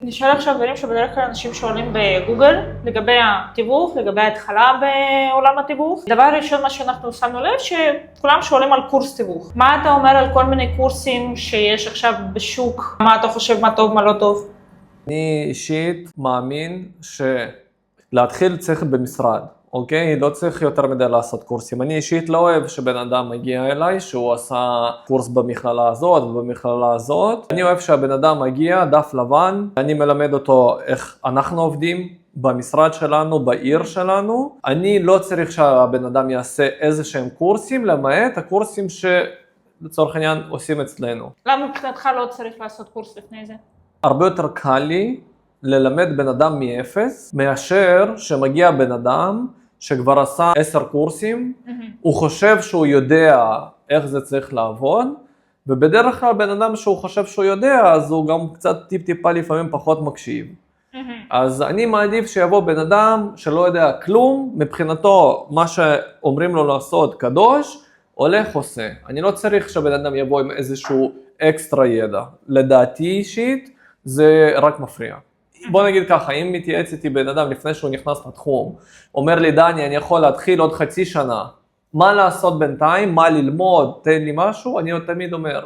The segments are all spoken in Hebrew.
נשאל עכשיו דברים שבדרך כלל אנשים שואלים בגוגל, לגבי התיווך, לגבי ההתחלה בעולם התיווך. דבר ראשון, מה שאנחנו שמנו לב, שכולם שואלים על קורס תיווך. מה אתה אומר על כל מיני קורסים שיש עכשיו בשוק? מה אתה חושב, מה טוב, מה לא טוב? אני אישית מאמין שלהתחיל צריך במשרד, אוקיי? לא צריך יותר מדי לעשות קורסים. אני אישית לא אוהב שבן אדם מגיע אליי, שהוא עשה קורס במכללה הזאת ובמכללה הזאת. אני אוהב שהבן אדם מגיע, דף לבן, אני מלמד אותו איך אנחנו עובדים במשרד שלנו, בעיר שלנו. אני לא צריך שהבן אדם יעשה איזה שהם קורסים, למעט הקורסים שלצורך העניין עושים אצלנו. למה מבחינתך לא צריך לעשות קורס לפני זה? הרבה יותר קל לי ללמד בן אדם מאפס, מאשר שמגיע בן אדם שכבר עשה 10 קורסים, הוא חושב שהוא יודע איך זה צריך לעבוד, ובדרך כלל בן אדם שהוא חושב שהוא יודע, אז הוא גם קצת טיפה לפעמים פחות מקשיב. אז אני מעדיף שיבוא בן אדם שלא יודע כלום, מבחינתו מה שאומרים לו לעשות קדוש, הולך עושה. אני לא צריך שבן אדם יבוא עם איזשהו אקסטרה ידע. לדעתי אישית, זה רק מפריע. בוא נגיד ככה, אם מתייעץ איתי בן אדם לפני שהוא נכנס לתחום, אומר לי, דני, אני יכול להתחיל עוד חצי שנה, מה לעשות בינתיים, מה ללמוד, תן לי משהו, אני תמיד אומר,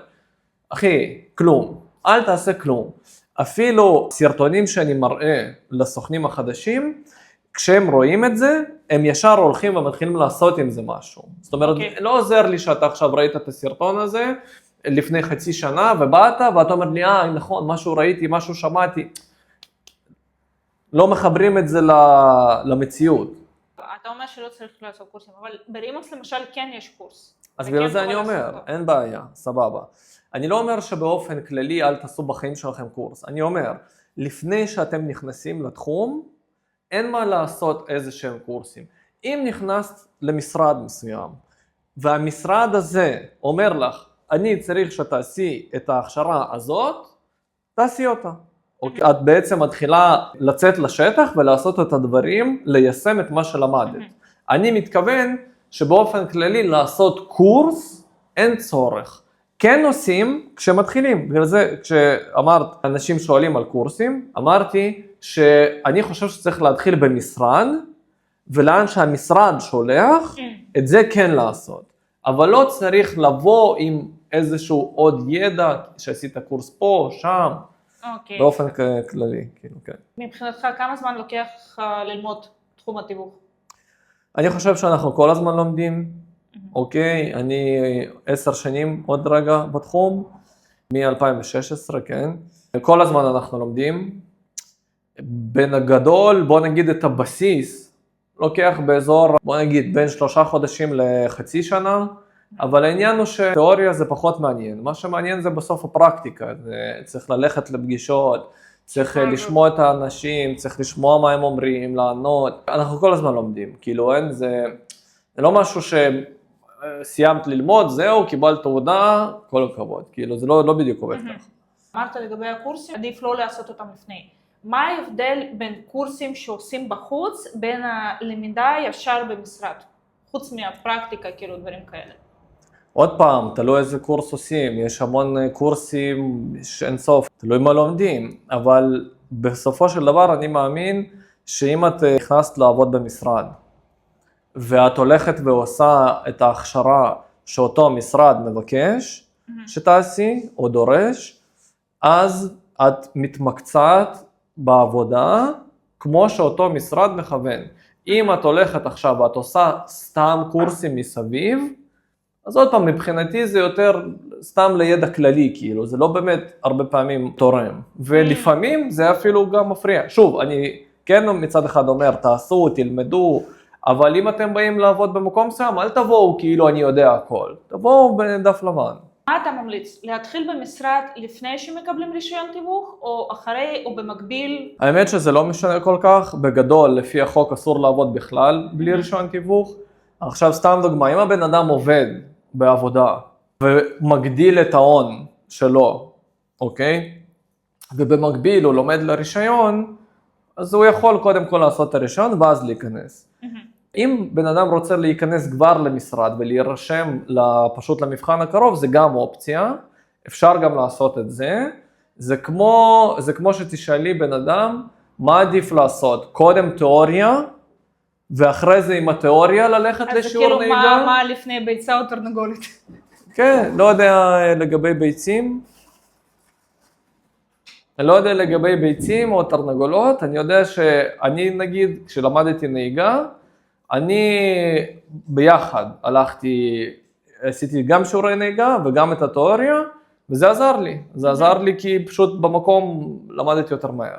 אחי, כלום, אל תעשה כלום. אפילו סרטונים שאני מראה לסוכנים החדשים, כשהם רואים את זה, הם ישר הולכים ומתחילים לעשות עם זה משהו. זאת אומרת, לא עוזר לי שאתה עכשיו ראית את הסרטון הזה, לפני חצי שנה, ובאת, ואתה אומר לי, נכון, משהו ראיתי, משהו שמעתי. לא מחברים את זה למציאות. אתה אומר שלא צריך לעשות קורסים, אבל ברימקס למשל כן יש קורס. אז בגלל זה אני אומר, אין בעיה, סבבה. אני לא אומר שבאופן כללי אל תעשו בחיים שלכם קורס. אני אומר, לפני שאתם נכנסים לתחום, אין מה לעשות איזה שהם קורסים. אם נכנסת למשרד מסוים, והמשרד הזה אומר לך, אני צריך שתעשי את ההכשרה הזאת, תעשי אותה. את בעצם מתחילה לצאת לשטח ולעשות את הדברים, ליישם את מה שלמדת. אני מתכוון שבאופן כללי לעשות קורס אין צורך. כן עושים כשמתחילים. בגלל זה כשאמרת אנשים שואלים על קורסים, אמרתי שאני חושב שצריך להתחיל במשרד, ולאן שהמשרד שולח, את זה כן לעשות. אבל לא צריך לבוא עם איזשהו עוד ידע שעשית קורס פה, שם. באופן כללי, כאילו, כן. מבחינתך, כמה זמן לוקח ללמוד תחום התיווך? אני חושב שאנחנו כל הזמן לומדים, אוקיי? אני 10 שנים עוד רגע בתחום, מ-2016, כן? כל הזמן אנחנו לומדים. בין הגדול, בוא נגיד את הבסיס, לוקח באזור, בוא נגיד, בין 3 חודשים לחצי שנה, אבל העניין הוא שתיאוריה זה פחות מעניין. מה שמעניין זה בסוף הפרקטיקה. צריך ללכת לפגישות, צריך לשמוע את האנשים, צריך לשמוע מה הם אומרים, לענות. אנחנו כל הזמן לומדים. כאילו אין, זה לא משהו שסיימת ללמוד, זהו, קיבלת תעודה, כל הכבוד. כאילו זה לא בדיוק עובד כך. אמרת לגבי הקורסים, עדיף לא לעשות אותם לפני. מה ההבדל בין קורסים שעושים בחוץ, בין הלמידה ישר במשרד? חוץ מהפרקטיקה, כאילו דברים כאלה. עוד פעם, תלוי איזה קורס עושים, יש המון קורסים שאין סוף, תלוי מה לומדים, אבל בסופו של דבר אני מאמין שאם את נכנסת לעבוד במשרד, ואת הולכת ועושה את ההכשרה שאותו משרד מבקש, שתעשי או דורש, אז את מתמקצעת בעבודה כמו שאותו משרד מכוון. אם את הולכת עכשיו ואת עושה סתם קורסים מסביב, אז עוד פעם, מבחינתי זה יותר סתם לידע כללי, כאילו, זה לא באמת הרבה פעמים תורם. ולפעמים זה אפילו גם מפריע. שוב, אני כן מצד אחד אומר, תעשו, תלמדו, אבל אם אתם באים לעבוד במקום מסוים, אל תבואו כאילו אני יודע הכל. תבואו בדף לבן. מה אתה ממליץ? להתחיל במשרד לפני שמקבלים רישיון תיווך, או אחרי, או במקביל? האמת שזה לא משנה כל כך. בגדול, לפי החוק אסור לעבוד בכלל בלי רישיון תיווך. עכשיו סתם דוגמה, אם הבן אדם עובד בעבודה ומגדיל את ההון שלו, אוקיי? ובמקביל הוא לומד לרישיון, אז הוא יכול קודם כל לעשות את הרישיון ואז להיכנס. אם בן אדם רוצה להיכנס כבר למשרד ולהירשם פשוט למבחן הקרוב, זה גם אופציה, אפשר גם לעשות את זה. זה כמו שתשאלי בן אדם, מה עדיף לעשות? קודם תיאוריה, ואחרי זה עם התיאוריה ללכת לשיעור נהיגה? אז זה כאילו מה לפני ביצה או תרנגולת? כן, לא יודע לגבי ביצים. אני לא יודע לגבי ביצים או תרנגולות, אני יודע שאני נגיד, כשלמדתי נהיגה, אני ביחד עשיתי גם שיעורי נהיגה וגם את התיאוריה, וזה עזר לי. זה עזר לי כי פשוט במקום למדתי יותר מהר.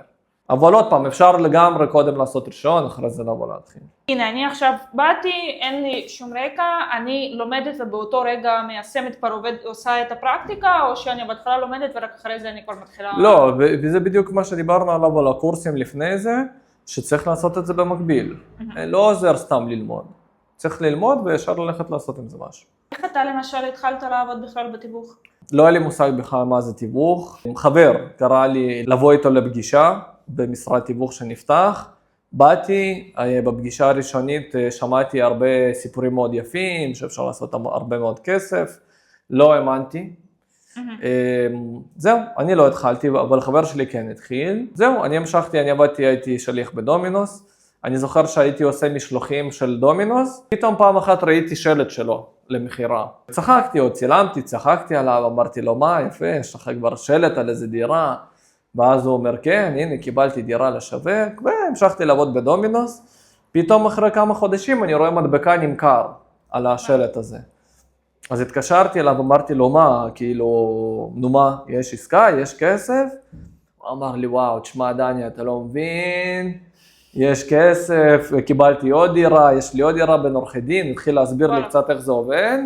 אבל עוד פעם, אפשר לגמרי קודם לעשות ראשון, אחרי זה לבוא להתחיל. הנה, אני עכשיו באתי, אין לי שום רקע, אני לומדת ובאותו רגע מיישמת כבר עושה את הפרקטיקה, או שאני בהתחלה לומדת ורק אחרי זה אני כבר מתחילה... לא, וזה בדיוק מה שדיברנו עליו על הקורסים לפני זה, שצריך לעשות את זה במקביל. לא עוזר סתם ללמוד. צריך ללמוד וישר ללכת לעשות עם זה משהו. איך אתה למשל התחלת לעבוד בכלל בתיווך? לא היה לי מושג בכלל מה זה תיווך. חבר קרא לי לבוא איתו לפגישה במשרד תיווך שנפתח. באתי, בפגישה הראשונית שמעתי הרבה סיפורים מאוד יפים, שאפשר לעשות הרבה מאוד כסף. לא האמנתי. זהו, אני לא התחלתי, אבל חבר שלי כן התחיל. זהו, אני המשכתי, אני עבדתי, הייתי שליח בדומינוס. אני זוכר שהייתי עושה משלוחים של דומינוס. פתאום פעם אחת ראיתי שלט שלו למחירה. צחקתי או צילמתי, צחקתי עליו, אמרתי לו, מה יפה, יש לך כבר שלט על איזה דירה. ואז הוא אומר, כן, הנה, קיבלתי דירה לשווק, והמשכתי לעבוד בדומינוס. פתאום אחרי כמה חודשים אני רואה מדבקה נמכר על השלט הזה. אז התקשרתי אליו, אמרתי לו, מה, כאילו, נו מה, יש עסקה, יש כסף? הוא אמר לי, וואו, תשמע דני, אתה לא מבין, יש כסף, קיבלתי עוד דירה, יש לי עוד דירה בין עורכי דין, התחיל להסביר לי קצת איך זה עובד,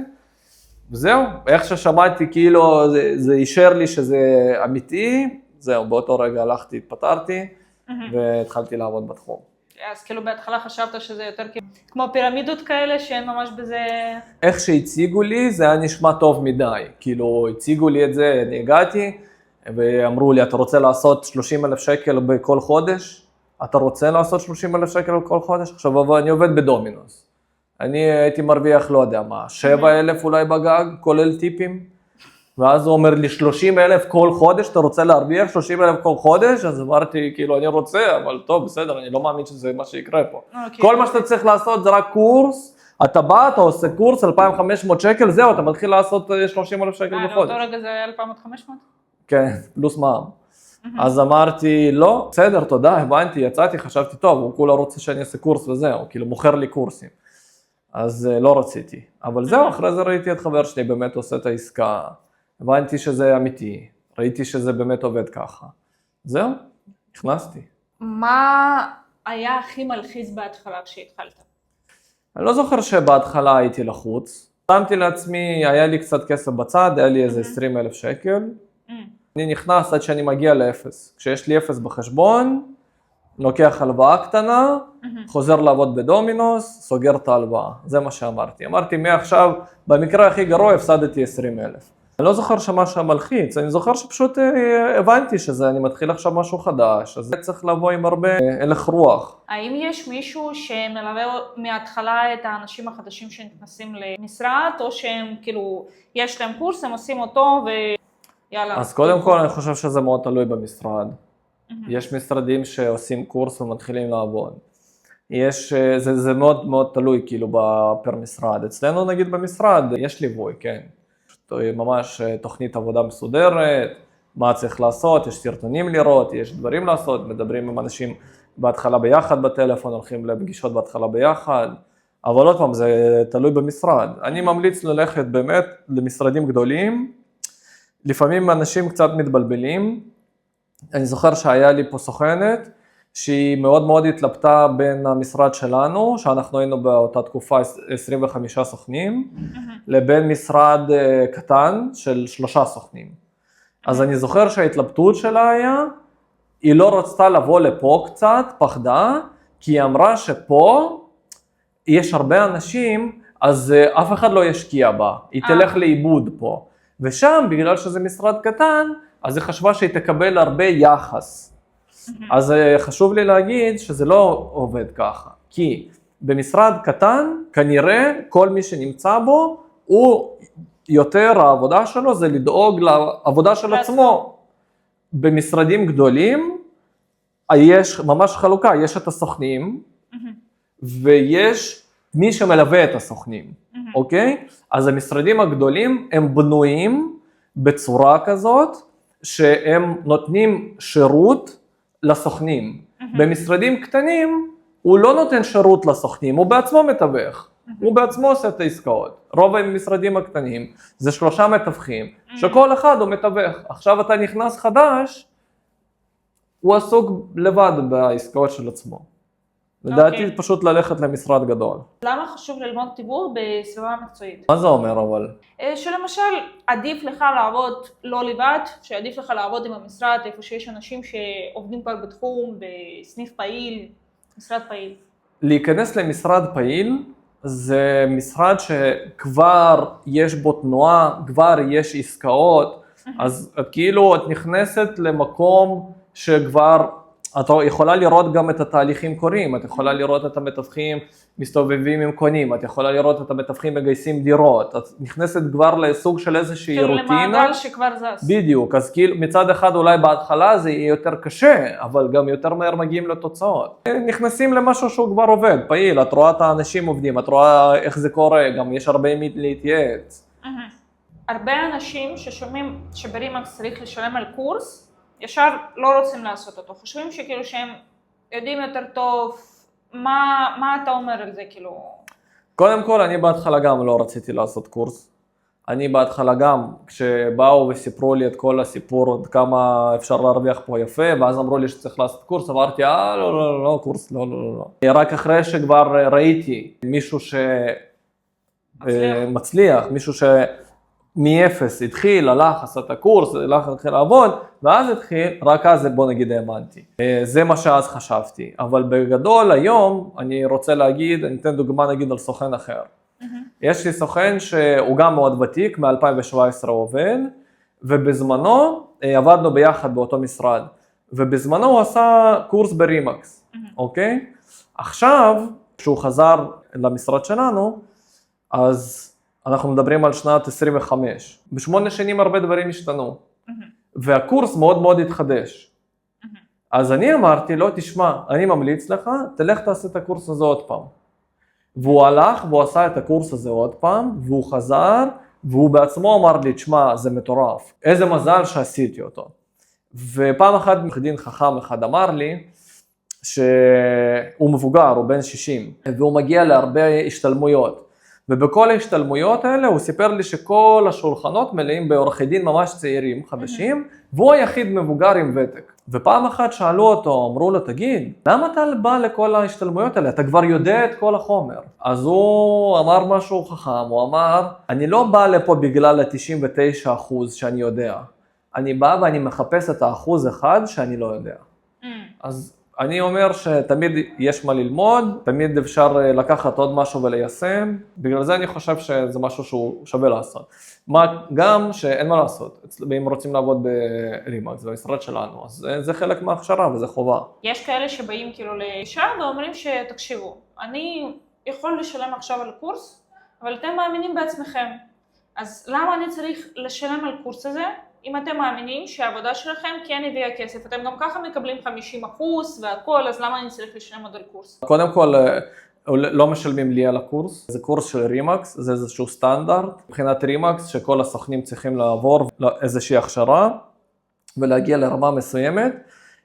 וזהו, איך ששמעתי, כאילו, זה אישר לי שזה אמיתי, זהו, באותו רגע הלכתי, התפטרתי, והתחלתי לעבוד בתחום. אז כאילו בהתחלה חשבת שזה יותר כמו פירמידות כאלה שאין ממש בזה... איך שהציגו לי זה היה נשמע טוב מדי, כאילו הציגו לי את זה, אני הגעתי ואמרו לי אתה רוצה לעשות 30,000 שקל בכל חודש? אתה רוצה לעשות 30,000 שקל בכל חודש? עכשיו אבל אני עובד בדומינוס, אני הייתי מרוויח לא יודע מה, 7,000 אולי בגג, כולל טיפים, ואז הוא אומר לי 30,000 כל חודש, אתה רוצה להרוויח 30,000 כל חודש? אז אמרתי, כאילו, אני רוצה, אבל טוב, בסדר, אני לא מאמין שזה מה שיקרה פה. כל מה שאתה צריך לעשות זה רק קורס, אתה בא, אתה עושה קורס, 2,500 שקל, זהו, אתה מתחיל לעשות 30,000 שקל בחודש. לאותו רגע זה היה 2,500? כן, פלוס מע"מ. אז אמרתי, לא, בסדר, תודה, הבנתי, יצאתי, חשבתי, טוב, הוא כולה רוצה שאני אעשה קורס וזהו, כאילו, מוכר לי קורסים. אז לא רציתי. אבל זהו, אחרי זה ראיתי את חבר שלי, באמת עושה את העסקה. הבנתי שזה אמיתי, ראיתי שזה באמת עובד ככה. זהו, נכנסתי. מה היה הכי מלחיץ בהתחלה כשהתחלת? אני לא זוכר שבהתחלה הייתי לחוץ. שמתי לעצמי, היה לי קצת כסף בצד, היה לי איזה 20,000 שקל. אני נכנס עד שאני מגיע לאפס. כשיש לי אפס בחשבון, לוקח הלוואה קטנה, חוזר לעבוד בדומינוס, סוגר את ההלוואה. זה מה שאמרתי. אמרתי, מעכשיו, במקרה הכי גרוע, הפסדתי 20,000. אני לא זוכר שמשהו מלחיץ, אני זוכר שפשוט הבנתי שזה, אני מתחיל עכשיו משהו חדש, אז צריך לבוא עם הרבה הלך רוח. האם יש מישהו שמלווה מההתחלה את האנשים החדשים שנכנסים למשרד, או שהם כאילו, יש להם קורס, הם עושים אותו ויאללה. אז קודם כל אני חושב שזה מאוד תלוי במשרד. יש משרדים שעושים קורס ומתחילים לעבוד. זה מאוד מאוד תלוי כאילו בפר משרד. אצלנו נגיד במשרד יש ליווי, כן. ממש תוכנית עבודה מסודרת, מה צריך לעשות, יש סרטונים לראות, יש דברים לעשות, מדברים עם אנשים בהתחלה ביחד בטלפון, הולכים לפגישות בהתחלה ביחד, אבל עוד פעם זה תלוי במשרד. אני ממליץ ללכת באמת למשרדים גדולים, לפעמים אנשים קצת מתבלבלים, אני זוכר שהיה לי פה סוכנת, שהיא מאוד מאוד התלבטה בין המשרד שלנו, שאנחנו היינו באותה תקופה 25 סוכנים, לבין משרד קטן של 3 סוכנים. אז אני זוכר שההתלבטות שלה היה, היא לא רצתה לבוא לפה קצת, פחדה, כי היא אמרה שפה יש הרבה אנשים, אז אף אחד לא ישקיע בה, היא תלך לאיבוד פה. ושם, בגלל שזה משרד קטן, אז היא חשבה שהיא תקבל הרבה יחס. אז חשוב לי להגיד שזה לא עובד ככה, כי במשרד קטן, כנראה כל מי שנמצא בו, הוא יותר העבודה שלו זה לדאוג לעבודה של עצמו. במשרדים גדולים, יש ממש חלוקה, יש את הסוכנים, ויש מי שמלווה את הסוכנים, אוקיי? אז המשרדים הגדולים הם בנויים בצורה כזאת, שהם נותנים שירות לסוכנים. במשרדים קטנים, הוא לא נותן שירות לסוכנים, הוא בעצמו מתווך. הוא בעצמו עושה את העסקאות. רוב המשרדים הקטנים זה 3 מתווכים, שכל אחד הוא מתווך. עכשיו אתה נכנס חדש, הוא עסוק לבד בעסקאות של עצמו. לדעתי פשוט ללכת למשרד גדול. למה חשוב ללמוד תיווך בסביבה מקצועית? מה זה אומר אבל? שלמשל עדיף לך לעבוד לא לבד, שעדיף לך לעבוד עם המשרד, איפה שיש אנשים שעובדים כבר בתחום, בסניף פעיל, משרד פעיל. להיכנס למשרד פעיל, זה משרד שכבר יש בו תנועה, כבר יש עסקאות, אז כאילו את נכנסת למקום שכבר, את יכולה לראות גם את התהליכים קורים, את יכולה לראות את המתווכים מסתובבים עם קונים, את יכולה לראות את המתווכים מגייסים דירות, את נכנסת כבר לסוג של איזושהי רוטינה. כאילו למעגל שכבר זז. בדיוק, אז כאילו מצד אחד אולי בהתחלה זה יהיה יותר קשה, אבל גם יותר מהר מגיעים לתוצאות. נכנסים למשהו שהוא כבר עובד, פעיל, את רואה את האנשים עובדים, את רואה איך זה קורה, גם יש הרבה מי להתייעץ. הרבה אנשים ששומעים שברימקס צריך לשלם על קורס, ישר לא רוצים לעשות אותו, חושבים שכאילו שהם יודעים יותר טוב, מה אתה אומר על זה כאילו? קודם כל, אני בהתחלה גם לא רציתי לעשות קורס. אני בהתחלה גם, כשבאו וסיפרו לי את כל הסיפור, עד כמה אפשר להרוויח פה יפה, ואז אמרו לי שצריך לעשות קורס, אמרתי, לא, קורס, לא. רק אחרי שכבר ראיתי מישהו שמצליח, מישהו מאפס התחיל, הלך, עשה את הקורס, התחיל לעבוד, ואז התחיל, רק אז בוא נגיד האמנתי. זה מה שאז חשבתי, אבל בגדול היום אני רוצה להגיד, אני אתן דוגמה נגיד על סוכן אחר. יש לי סוכן שהוא גם מאוד ותיק, מ-2017 הוא עובד, ובזמנו עבדנו ביחד באותו משרד, ובזמנו הוא עשה קורס ברימקס, אוקיי? עכשיו, כשהוא חזר למשרד שלנו, אז אנחנו מדברים על שנת 25. ב8 שנים הרבה דברים השתנו, והקורס מאוד מאוד התחדש. אז אני אמרתי לו, תשמע, אני ממליץ לך, תלך תעשה את הקורס הזה עוד פעם. והוא הלך והוא עשה את הקורס הזה עוד פעם, והוא חזר, והוא בעצמו אמר לי, תשמע, זה מטורף. איזה מזל שעשיתי אותו. ופעם אחת דין חכם אחד אמר לי, שהוא מבוגר, הוא בן 60, והוא מגיע להרבה השתלמויות. ובכל ההשתלמויות האלה הוא סיפר לי שכל השולחנות מלאים בעורכי דין ממש צעירים, חדשים, והוא היחיד מבוגר עם ותק. ופעם אחת שאלו אותו, אמרו לו, תגיד, למה אתה בא לכל ההשתלמויות האלה? אתה כבר יודע את כל החומר. אז הוא אמר משהו חכם, הוא אמר, אני לא בא לפה בגלל ה-99% שאני יודע. אני בא ואני מחפש את ה1% שאני לא יודע. אז אני אומר שתמיד יש מה ללמוד, תמיד אפשר לקחת עוד משהו וליישם, בגלל זה אני חושב שזה משהו שהוא שווה לעשות. מה גם שאין מה לעשות, אם רוצים לעבוד ברימקס, זה המשרד שלנו, אז זה חלק מההכשרה וזה חובה. יש כאלה שבאים כאילו לאישה ואומרים שתקשיבו, אני יכול לשלם עכשיו על קורס, אבל אתם מאמינים בעצמכם, אז למה אני צריך לשלם על קורס הזה? אם אתם מאמינים שהעבודה שלכם כן הביאה כסף, אתם גם ככה מקבלים 50% והכל, אז למה אני צריך לשלם עוד על קורס? קודם כל, לא משלמים לי על הקורס, זה קורס של רימקס, זה איזשהו סטנדרט. מבחינת רימקס שכל הסוכנים צריכים לעבור איזושהי הכשרה ולהגיע לרמה מסוימת.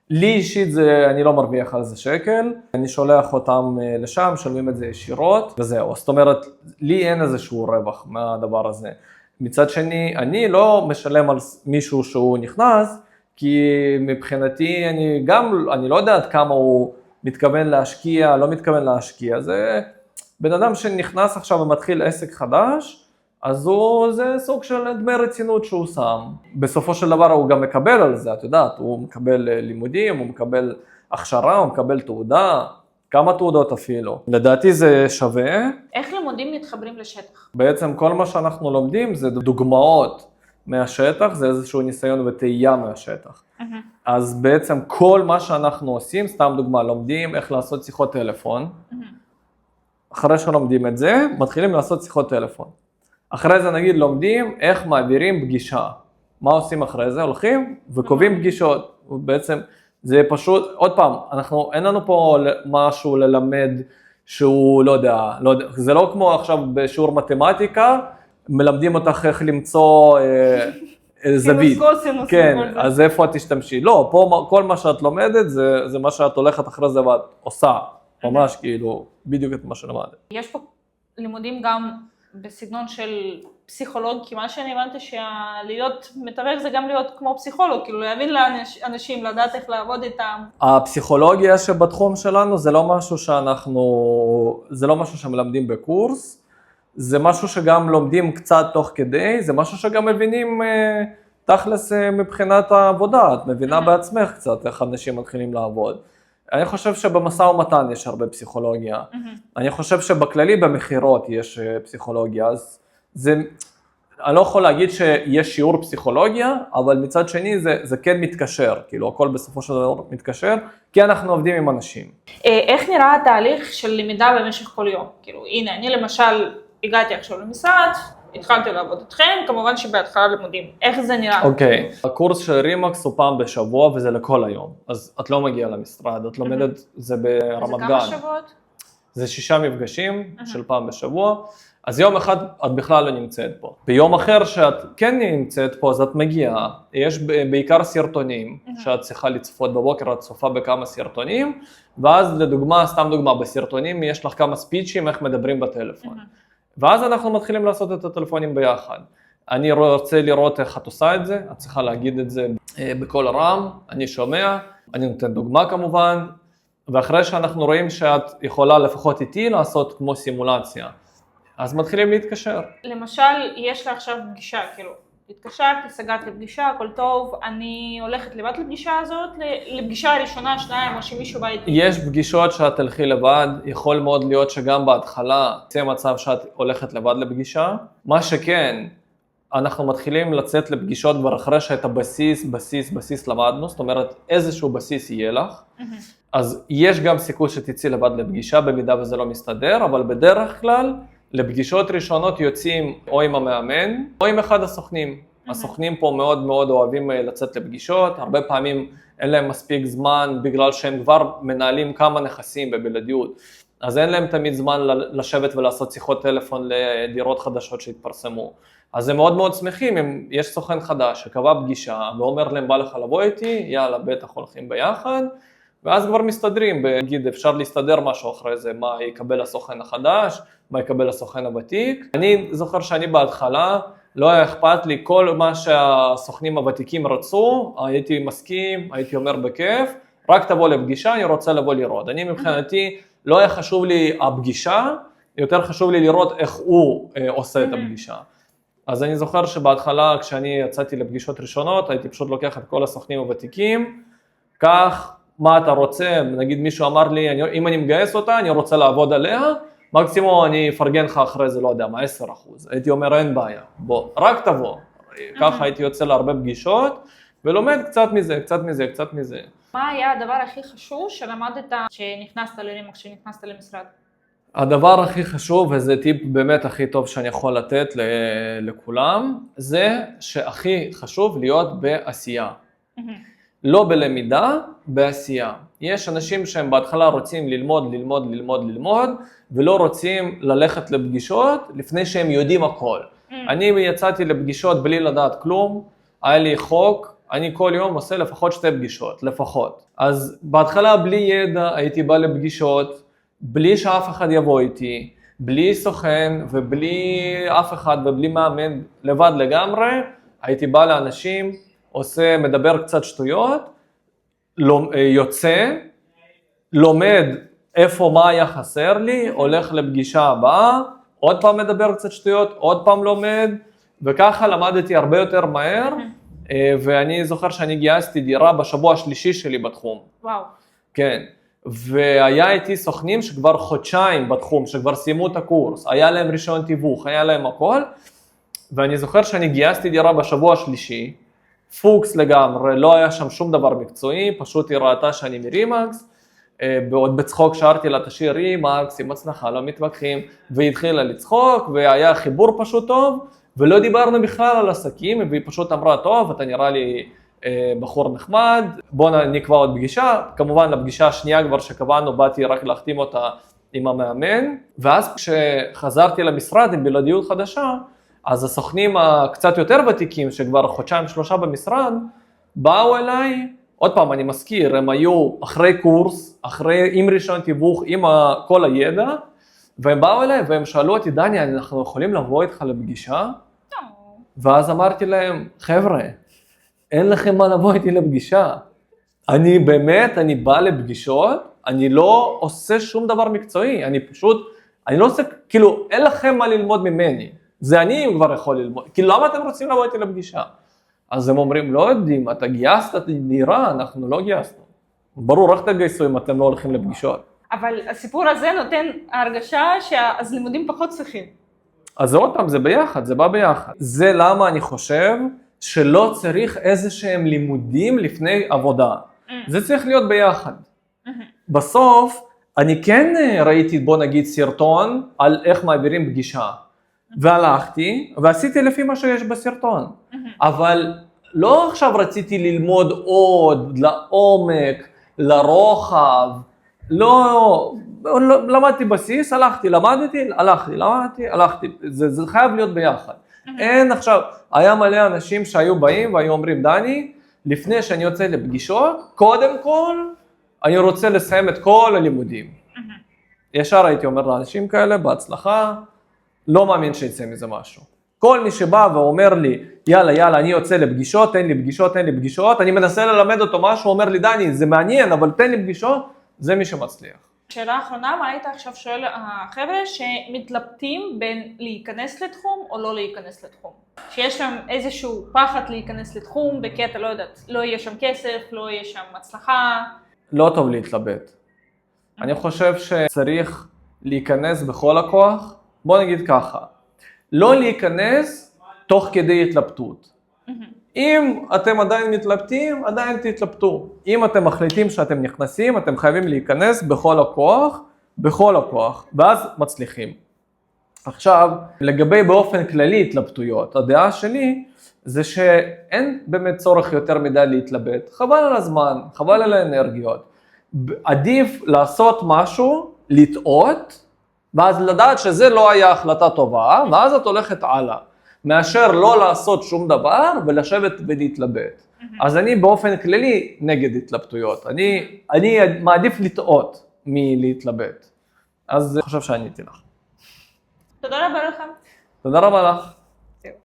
לי אישית אני לא מרוויח על זה שקל, אני שולח אותם לשם, משלמים את זה ישירות וזהו. זאת אומרת, לי אין איזשהו רווח מהדבר הזה. מצד שני, אני לא משלם על מישהו שהוא נכנס, כי מבחינתי אני לא יודע עד כמה הוא מתכוון להשקיע, לא מתכוון להשקיע. זה בן אדם שנכנס עכשיו ומתחיל עסק חדש, אז זה סוג של דמי רצינות שהוא שם. בסופו של דבר הוא גם מקבל על זה, את יודעת, הוא מקבל לימודים, הוא מקבל הכשרה, הוא מקבל תעודה. כמה תעודות אפילו. לדעתי זה שווה. איך לימודים מתחברים לשטח? בעצם כל מה שאנחנו לומדים זה דוגמאות מהשטח, זה איזשהו ניסיון וטעייה מהשטח. אז בעצם כל מה שאנחנו עושים, סתם דוגמה, לומדים איך לעשות שיחות טלפון. אחרי שלומדים את זה, מתחילים לעשות שיחות טלפון. אחרי זה נגיד לומדים איך מעבירים פגישה. מה עושים אחרי זה? הולכים וקובעים פגישות. בעצם זה פשוט, עוד פעם, אין לנו פה משהו ללמד שהוא, לא יודע, זה לא כמו עכשיו בשיעור מתמטיקה, מלמדים אותך איך למצוא זווית. כן, אז איפה את תשתמשי? לא, פה כל מה שאת לומדת זה מה שאת הולכת אחרי זה ואת עושה, ממש כאילו, בדיוק את מה שלמדת. יש פה לימודים גם בסגנון של פסיכולוג, כי מה שאני הבנתי שלהיות מתווך זה גם להיות כמו פסיכולוג, כאילו להבין לאנשים, לדעת איך לעבוד איתם. הפסיכולוגיה שבתחום שלנו זה לא משהו שמלמדים בקורס, זה משהו שגם לומדים קצת תוך כדי, זה משהו שגם מבינים תכלס מבחינת העבודה, את מבינה בעצמך קצת איך אנשים מתחילים לעבוד. אני חושב שבמשא ומתן יש הרבה פסיכולוגיה, אני חושב שבכללי במחירות יש פסיכולוגיה, אז אני לא יכול להגיד שיש שיעור פסיכולוגיה, אבל מצד שני זה כן מתקשר, כאילו הכל בסופו של דבר מתקשר, כי אנחנו עובדים עם אנשים. איך נראה התהליך של למידה במשך כל יום? כאילו הנה, אני למשל הגעתי עכשיו למשרד, התחלתי לעבוד איתכם, כמובן שבהתחלה לימודים. איך זה נראה? אוקיי, הקורס של רימקס הוא פעם בשבוע וזה לכל היום. אז את לא מגיעה למשרד, את לומדת, זה ברמת גן. זה כמה שבועות? זה 6 מפגשים של פעם בשבוע. אז יום אחד את בכלל לא נמצאת פה. ביום אחר שאת כן נמצאת פה, אז את מגיעה. יש בעיקר סרטונים שאת צריכה לצפות בבוקר, את צופה בכמה סרטונים, ואז לדוגמה, סתם דוגמה, בסרטונים יש לך כמה ספיצ'ים איך מדברים בטלפון. ואז אנחנו מתחילים לעשות את הטלפונים ביחד. אני רוצה לראות איך את עושה את זה, את צריכה להגיד את זה בכל רם, אני שומע, אני נותן דוגמה כמובן, ואחרי שאנחנו רואים שאת יכולה לפחות איתי לעשות כמו סימולציה, אז מתחילים להתקשר. למשל, יש לה עכשיו פגישה, כאילו, התקשרתי, סגרתי לפגישה, הכל טוב, אני הולכת לבד לפגישה הזאת, לפגישה הראשונה, שניים, או שמישהו בא איתי. יש פגישות שאת תלכי לבד, יכול מאוד להיות שגם בהתחלה זה מצב שאת הולכת לבד לפגישה. מה שכן, אנחנו מתחילים לצאת לפגישות כבר אחרי שאת הבסיס למדנו, זאת אומרת איזשהו בסיס יהיה לך. אז יש גם סיכוי שתצאי לבד לפגישה, במידה וזה לא מסתדר, אבל בדרך כלל, לפגישות ראשונות יוצאים או עם המאמן או עם אחד הסוכנים. הסוכנים פה מאוד מאוד אוהבים לצאת לפגישות, הרבה פעמים אין להם מספיק זמן בגלל שהם כבר מנהלים כמה נכסים בבלעדיות, אז אין להם תמיד זמן לשבת ולעשות שיחות טלפון לדירות חדשות שהתפרסמו. אז הם מאוד מאוד שמחים אם יש סוכן חדש שקבע פגישה ואומר להם בא לך לבוא איתי, יאללה בטח הולכים ביחד, ואז כבר מסתדרים, בגיד אפשר להסתדר משהו אחרי זה, מה יקבל הסוכן החדש, מה יקבל הסוכן הוותיק. אני זוכר שאני בהתחלה, לא היה אכפת לי כל מה שהסוכנים הוותיקים רצו, הייתי מסכים, הייתי אומר בכיף, רק תבוא לפגישה, אני רוצה לבוא לראות. אני מבחינתי, לא היה חשוב לי הפגישה, יותר חשוב לי לראות איך הוא עושה את הפגישה. אז אני זוכר שבהתחלה, כשאני יצאתי לפגישות ראשונות, הייתי פשוט לוקח את כל הסוכנים הוותיקים, כך, מה אתה רוצה, נגיד מישהו אמר לי, אם אני מגייס אותה, אני רוצה לעבוד עליה, מקסימום אני אפרגן לך אחרי זה, לא יודע מה, 10%. הייתי אומר, אין בעיה, בוא, רק תבוא. ככה הייתי יוצא להרבה פגישות, ולומד קצת מזה, קצת מזה, קצת מזה. מה היה הדבר הכי חשוב שלמדת כשנכנסת לרימקס, כשנכנסת למשרד? הדבר הכי חשוב, וזה טיפ באמת הכי טוב שאני יכול לתת לכולם, זה שהכי חשוב להיות בעשייה. לא בלמידה, בעשייה. יש אנשים שהם בהתחלה רוצים ללמוד, ולא רוצים ללכת לפגישות לפני שהם יודעים הכל. אני יצאתי לפגישות בלי לדעת כלום, היה לי חוק, אני כל יום עושה לפחות 2 פגישות, לפחות. אז בהתחלה בלי ידע הייתי בא לפגישות, בלי שאף אחד יבוא איתי, בלי סוכן ובלי אף אחד ובלי מאמן, לבד לגמרי, הייתי בא לאנשים, מדבר קצת שטויות, יוצא, לומד איפה מה היה חסר לי, הולך לפגישה הבאה, עוד פעם מדבר קצת שטויות, עוד פעם לומד, וככה למדתי הרבה יותר מהר, ואני זוכר שאני גייסתי דירה בשבוע השלישי שלי בתחום. וואו. כן, והיה איתי סוכנים שכבר חודשיים בתחום, שכבר סיימו את הקורס, היה להם רישיון תיווך, היה להם הכל, ואני זוכר שאני גייסתי דירה בשבוע השלישי, פוקס לגמרי, לא היה שם שום דבר מקצועי, פשוט היא ראתה שאני מרימקס, ועוד בצחוק שרתי לה תשאיר רימקס, עם הצלחה, לא מתווכחים, והיא התחילה לצחוק, והיה חיבור פשוט טוב, ולא דיברנו בכלל על עסקים, והיא פשוט אמרה, טוב, אתה נראה לי בחור נחמד, בוא נקבע עוד פגישה. כמובן לפגישה השנייה כבר שקבענו, באתי רק להחתים אותה עם המאמן, ואז כשחזרתי למשרד עם בלעדיות חדשה, אז הסוכנים הקצת יותר ותיקים, שכבר חודשיים-שלושה במשרד, באו אליי, עוד פעם אני מזכיר, הם היו אחרי קורס, עם רישיון תיווך, עם כל הידע, והם באו אליי והם שאלו אותי, דני, אנחנו יכולים לבוא איתך לפגישה? ואז אמרתי להם, חבר'ה, אין לכם מה לבוא איתי לפגישה. אני באמת, אני בא לפגישות, אני לא עושה שום דבר מקצועי, אני לא עושה, כאילו, אין לכם מה ללמוד ממני. זה אני כבר יכול ללמוד, כאילו, למה אתם רוצים לבוא איתי לפגישה? אז הם אומרים, לא יודעים, אתה גייסת דירה, אנחנו לא גייסנו. ברור, רק תגייסו אם אתם לא הולכים לפגישות. אבל הסיפור הזה נותן הרגשה אז לימודים פחות צריכים. אז עוד פעם, זה ביחד, זה בא ביחד. זה למה אני חושב שלא צריך איזה שהם לימודים לפני עבודה. זה צריך להיות ביחד. בסוף, אני כן ראיתי, בוא נגיד, סרטון על איך מעבירים פגישה. והלכתי, ועשיתי לפי מה שיש בסרטון. אבל לא עכשיו רציתי ללמוד עוד, לעומק, לרוחב. לא, למדתי בסיס, הלכתי, למדתי, הלכתי. זה חייב להיות ביחד. אין עכשיו, היה מלא אנשים שהיו באים והיו אומרים, דני, לפני שאני יוצא לפגישות, קודם כל, אני רוצה לסיים את כל הלימודים. ישר הייתי אומר לאנשים כאלה, בהצלחה, לא מאמין שיצא מזה משהו. כל מי שבא ואומר לי, יאללה, אני יוצא לפגישות, תן לי פגישות, אני מנסה ללמד אותו משהו, אומר לי, דני, זה מעניין, אבל תן לי פגישות, זה מי שמצליח. שאלה האחרונה, מה היית עכשיו שואל החבר'ה שמתלבטים בין להיכנס לתחום או לא להיכנס לתחום? שיש להם איזשהו פחד להיכנס לתחום, בקטע, לא יודעת, לא יהיה שם כסף, לא יהיה שם הצלחה. לא טוב להתלבט. אני חושב שצריך להיכנס בכל הכוח, בוא נגיד ככה, לא להיכנס תוך כדי התלבטות. אם אתם עדיין מתלבטים, עדיין תתלבטו. אם אתם מחליטים שאתם נכנסים, אתם חייבים להיכנס בכל הכוח, ואז מצליחים. עכשיו, לגבי באופן כללי התלבטויות, הדעה שלי זה שאין באמת צורך יותר מדי להתלבט. חבל על הזמן, חבל על האנרגיות. עדיף לעשות משהו, לטעות, ואז לדעת שזה לא היה החלטה טובה, ואז את הולכת הלאה. מאשר לא לעשות שום דבר ולשבת ולהתלבט. אז אני באופן כללי נגד התלבטויות. אני מעדיף לטעות מלהתלבט. אז אני חושב שעניתי לך. תודה רבה לך. תודה רבה לך.